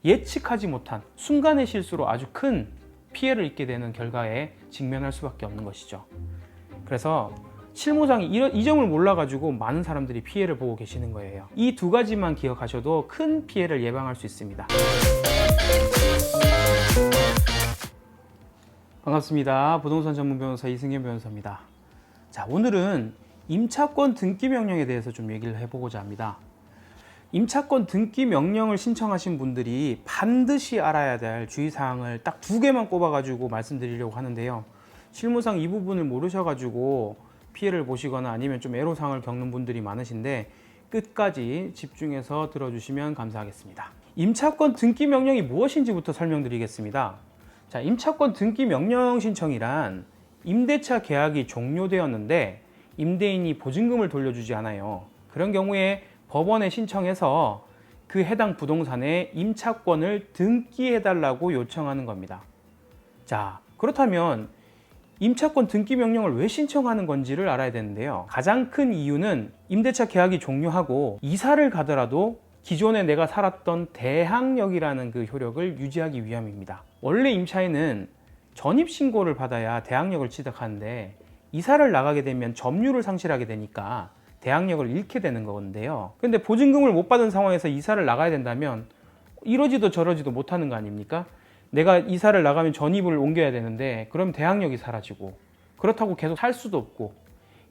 예측하지 못한 순간의 실수로 아주 큰 피해를 입게 되는 결과에 직면할 수밖에 없는 것이죠. 그래서 실무상이 이 점을 몰라가지고 많은 사람들이 피해를 보고 계시는 거예요. 이 두 가지만 기억하셔도 큰 피해를 예방할 수 있습니다. 반갑습니다. 부동산 전문 변호사 이승현 변호사입니다. 자, 오늘은 임차권 등기 명령에 대해서 좀 얘기를 해보고자 합니다. 임차권 등기 명령을 신청하신 분들이 반드시 알아야 될 주의사항을 딱 두 개만 꼽아가지고 말씀드리려고 하는데요. 실무상 이 부분을 모르셔가지고 피해를 보시거나 아니면 좀 애로사항을 겪는 분들이 많으신데 끝까지 집중해서 들어주시면 감사하겠습니다. 임차권 등기 명령이 무엇인지부터 설명드리겠습니다. 자, 임차권 등기 명령 신청이란 임대차 계약이 종료되었는데 임대인이 보증금을 돌려주지 않아요. 그런 경우에 법원에 신청해서 그 해당 부동산에 임차권을 등기해달라고 요청하는 겁니다. 자, 그렇다면 임차권 등기 명령을 왜 신청하는 건지를 알아야 되는데요. 가장 큰 이유는 임대차 계약이 종료하고 이사를 가더라도 기존에 내가 살았던 대항력이라는 그 효력을 유지하기 위함입니다. 원래 임차인은 전입신고를 받아야 대항력을 취득하는데 이사를 나가게 되면 점유를 상실하게 되니까 대항력을 잃게 되는 건데요. 근데 보증금을 못 받은 상황에서 이사를 나가야 된다면 이러지도 저러지도 못하는 거 아닙니까? 내가 이사를 나가면 전입을 옮겨야 되는데 그럼 대항력이 사라지고 그렇다고 계속 살 수도 없고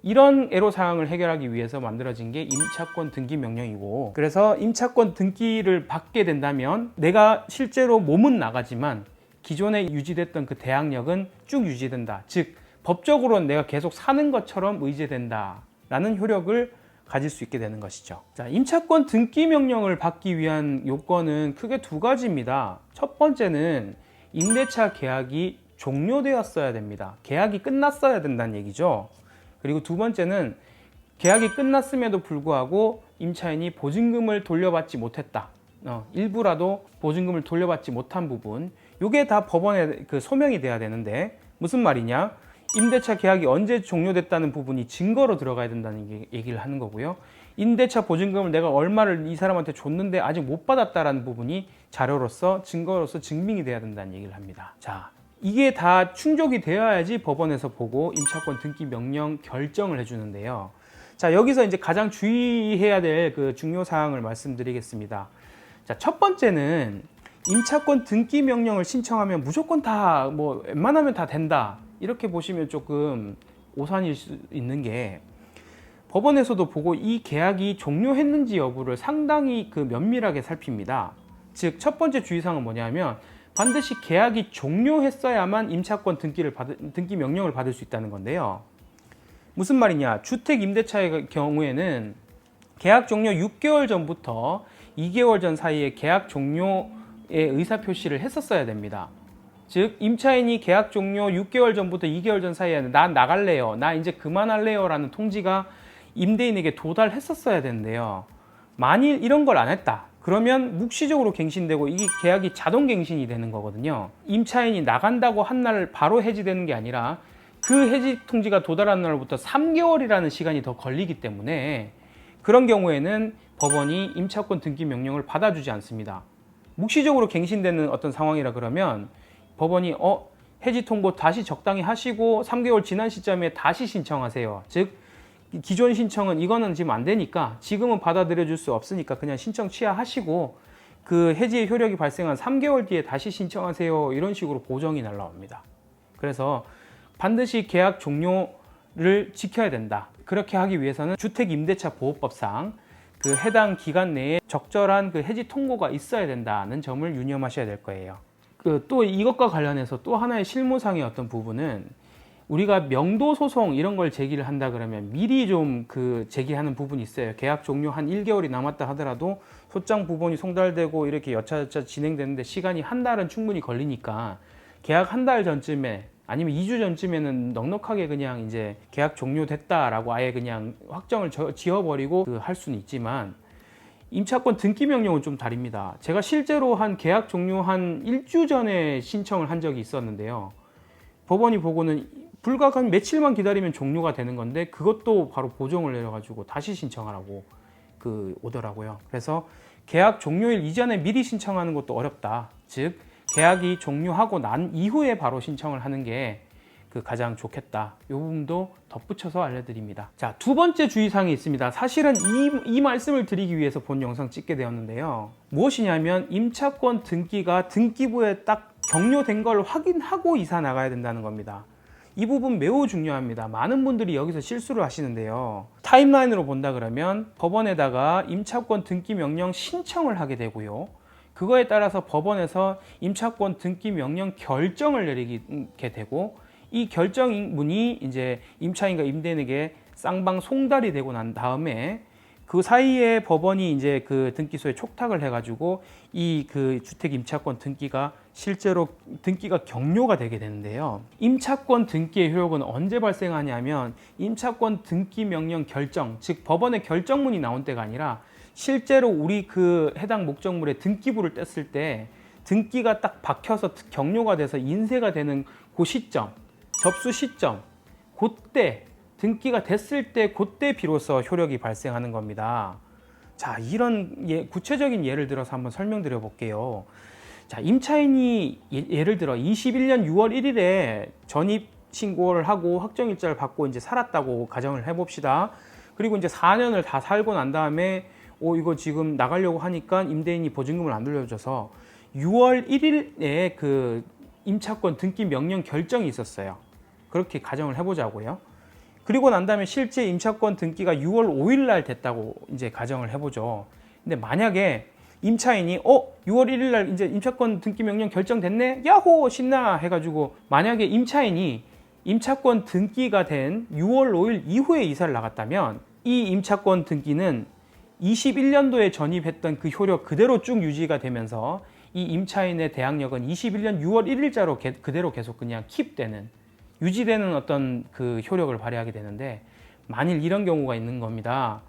이런 애로사항을 해결하기 위해서 만들어진 게 임차권 등기 명령이고, 그래서 임차권 등기를 받게 된다면 내가 실제로 몸은 나가지만 기존에 유지됐던 그 대항력은 쭉 유지된다. 즉 법적으로는 내가 계속 사는 것처럼 의제된다 라는 효력을 가질 수 있게 되는 것이죠. 자, 임차권 등기 명령을 받기 위한 요건은 크게 두 가지입니다. 첫 번째는 임대차 계약이 종료되었어야 됩니다. 계약이 끝났어야 된다는 얘기죠. 그리고 두 번째는 계약이 끝났음에도 불구하고 임차인이 보증금을 돌려받지 못했다. 일부라도 보증금을 돌려받지 못한 부분, 이게 다 법원에 소명이 돼야 되는데 무슨 말이냐? 임대차 계약이 언제 종료됐다는 부분이 증거로 들어가야 된다는 얘기를 하는 거고요. 임대차 보증금을 내가 얼마를 이 사람한테 줬는데 아직 못 받았다라는 부분이 자료로서 증거로서 증빙이 돼야 된다는 얘기를 합니다. 자, 이게 다 충족이 되어야지 법원에서 보고 임차권 등기 명령 결정을 해주는데요. 자, 여기서 이제 가장 주의해야 될 그 중요 사항을 말씀드리겠습니다. 자, 첫 번째는 임차권 등기 명령을 신청하면 무조건 다 웬만하면 다 된다, 이렇게 보시면 조금 오산일 수 있는 게, 법원에서도 보고 이 계약이 종료했는지 여부를 상당히 면밀하게 살핍니다. 즉, 첫 번째 주의사항은 뭐냐면 반드시 계약이 종료했어야만 임차권 등기 명령을 받을 수 있다는 건데요. 무슨 말이냐? 주택 임대차의 경우에는 계약 종료 6개월 전부터 2개월 전 사이에 계약 종료의 의사표시를 했었어야 됩니다. 즉, 임차인이 계약 종료 6개월 전부터 2개월 전 사이에 나 나갈래요, 나 이제 그만할래요 라는 통지가 임대인에게 도달했었어야 되는데요. 만일 이런 걸 안 했다, 그러면 묵시적으로 갱신되고 이 계약이 자동 갱신이 되는 거거든요. 임차인이 나간다고 한 날 바로 해지되는 게 아니라 그 해지 통지가 도달한 날부터 3개월이라는 시간이 더 걸리기 때문에 그런 경우에는 법원이 임차권 등기 명령을 받아주지 않습니다. 묵시적으로 갱신되는 어떤 상황이라 그러면 법원이 해지 통보 다시 적당히 하시고 3개월 지난 시점에 다시 신청하세요. 즉, 기존 신청은 이거는 지금 안 되니까 지금은 받아들여 줄 수 없으니까 그냥 신청 취하하시고 그 해지의 효력이 발생한 3개월 뒤에 다시 신청하세요, 이런 식으로 보정이 날라옵니다. 그래서 반드시 계약 종료를 지켜야 된다. 그렇게 하기 위해서는 주택임대차보호법상 그 해당 기간 내에 적절한 그 해지 통보가 있어야 된다는 점을 유념하셔야 될 거예요. 또 이것과 관련해서 또 하나의 실무상의 어떤 부분은, 우리가 명도 소송 이런 걸 제기를 한다 그러면 미리 좀 제기하는 부분이 있어요. 계약 종료 한 1개월이 남았다 하더라도 소장 부분이 송달되고 이렇게 여차저차 진행되는데 시간이 한 달은 충분히 걸리니까 계약 한 달 전쯤에 아니면 2주 전쯤에는 넉넉하게 그냥 이제 계약 종료됐다라고 아예 그냥 확정을 지어버리고 할 수는 있지만, 임차권 등기 명령은 좀 다릅니다. 제가 실제로 한 계약 종료 한 1주 전에 신청을 한 적이 있었는데요. 법원이 보고는 불과 한 며칠만 기다리면 종료가 되는 건데 그것도 바로 보정을 내려가지고 다시 신청하라고 오더라고요. 그래서 계약 종료일 이전에 미리 신청하는 것도 어렵다. 즉 계약이 종료하고 난 이후에 바로 신청을 하는 게 가장 좋겠다. 이 부분도 덧붙여서 알려드립니다. 자, 두 번째 주의사항이 있습니다. 사실은 이 말씀을 드리기 위해서 본 영상 찍게 되었는데요. 무엇이냐면 임차권 등기가 등기부에 딱 격려된 걸 확인하고 이사 나가야 된다는 겁니다. 이 부분 매우 중요합니다. 많은 분들이 여기서 실수를 하시는데요. 타임라인으로 본다 그러면 법원에다가 임차권 등기 명령 신청을 하게 되고요. 그거에 따라서 법원에서 임차권 등기 명령 결정을 내리게 되고, 이 결정문이 이제 임차인과 임대인에게 쌍방 송달이 되고 난 다음에 그 사이에 법원이 이제 그 등기소에 촉탁을 해가지고 이 주택 임차권 등기가 실제로 등기가 격려가 되게 되는데요. 임차권 등기의 효력은 언제 발생하냐면 임차권 등기 명령 결정, 즉 법원의 결정문이 나온 때가 아니라 실제로 우리 해당 목적물의 등기부를 뗐을 때 등기가 딱 박혀서 격려가 돼서 인쇄가 되는 그 시점, 접수 시점, 그때 등기가 됐을 때 그때 비로소 효력이 발생하는 겁니다. 자, 이런 구체적인 예를 들어서 한번 설명드려 볼게요. 자, 임차인이 예를 들어 21년 6월 1일에 전입 신고를 하고 확정일자를 받고 이제 살았다고 가정을 해봅시다. 그리고 이제 4년을 다 살고 난 다음에 이거 지금 나가려고 하니까 임대인이 보증금을 안 돌려줘서 6월 1일에 임차권 등기 명령 결정이 있었어요. 그렇게 가정을 해보자고요. 그리고 난 다음에 실제 임차권 등기가 6월 5일 날 됐다고 이제 가정을 해보죠. 근데 만약에 임차인이 6월 1일 날 이제 임차권 등기 명령 결정됐네? 야호! 신나! 해가지고 만약에 임차인이 임차권 등기가 된 6월 5일 이후에 이사를 나갔다면 이 임차권 등기는 21년도에 전입했던 그 효력 그대로 쭉 유지가 되면서 이 임차인의 대항력은 21년 6월 1일자로 그대로 계속 그냥 킵되는, 유지되는 어떤 효력을 발휘하게 되는데, 만일 이런 경우가 있는 겁니다.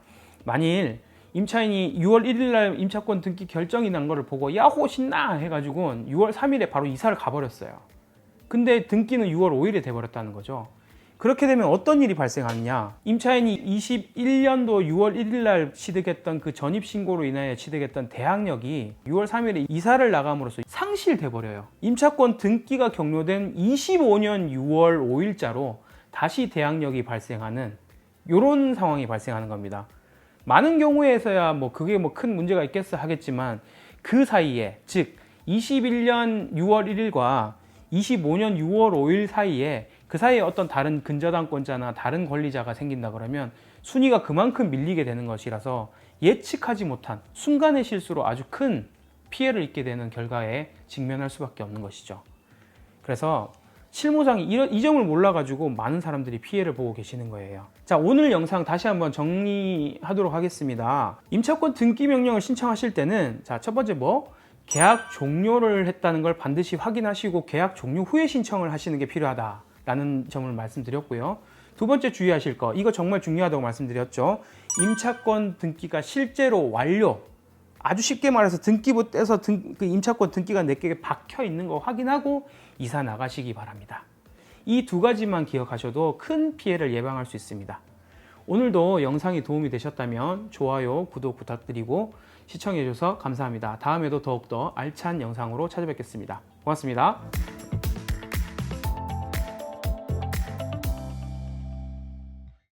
만일 임차인이 6월 1일 날 임차권 등기 결정이 난 거를 보고 야호 신나 해가지고 6월 3일에 바로 이사를 가버렸어요. 근데 등기는 6월 5일에 돼버렸다는 거죠. 그렇게 되면 어떤 일이 발생하느냐? 임차인이 21년도 6월 1일 날 취득했던 그 전입신고로 인하여 취득했던 대항력이 6월 3일에 이사를 나감으로써 상실돼 버려요. 임차권 등기가 격려된 25년 6월 5일자로 다시 대항력이 발생하는 이런 상황이 발생하는 겁니다. 많은 경우에서야 그게 큰 문제가 있겠어 하겠지만 그 사이에, 즉 21년 6월 1일과 25년 6월 5일 사이에 그 사이에 어떤 다른 근저당권자나 다른 권리자가 생긴다 그러면 순위가 그만큼 밀리게 되는 것이라서 예측하지 못한 순간의 실수로 아주 큰 피해를 입게 되는 결과에 직면할 수밖에 없는 것이죠. 그래서 실무상 이 점을 몰라가지고 많은 사람들이 피해를 보고 계시는 거예요. 자, 오늘 영상 다시 한번 정리하도록 하겠습니다. 임차권 등기 명령을 신청하실 때는 첫 번째 계약 종료를 했다는 걸 반드시 확인하시고 계약 종료 후에 신청을 하시는 게 필요하다라는 점을 말씀드렸고요. 두 번째 주의하실 거, 이거 정말 중요하다고 말씀드렸죠. 임차권 등기가 실제로 완료, 아주 쉽게 말해서 등기부 떼서 임차권 등기가 내게 박혀 있는 거 확인하고 이사 나가시기 바랍니다. 이 두 가지만 기억하셔도 큰 피해를 예방할 수 있습니다. 오늘도 영상이 도움이 되셨다면 좋아요, 구독 부탁드리고 시청해 주셔서 감사합니다. 다음에도 더욱더 알찬 영상으로 찾아뵙겠습니다. 고맙습니다.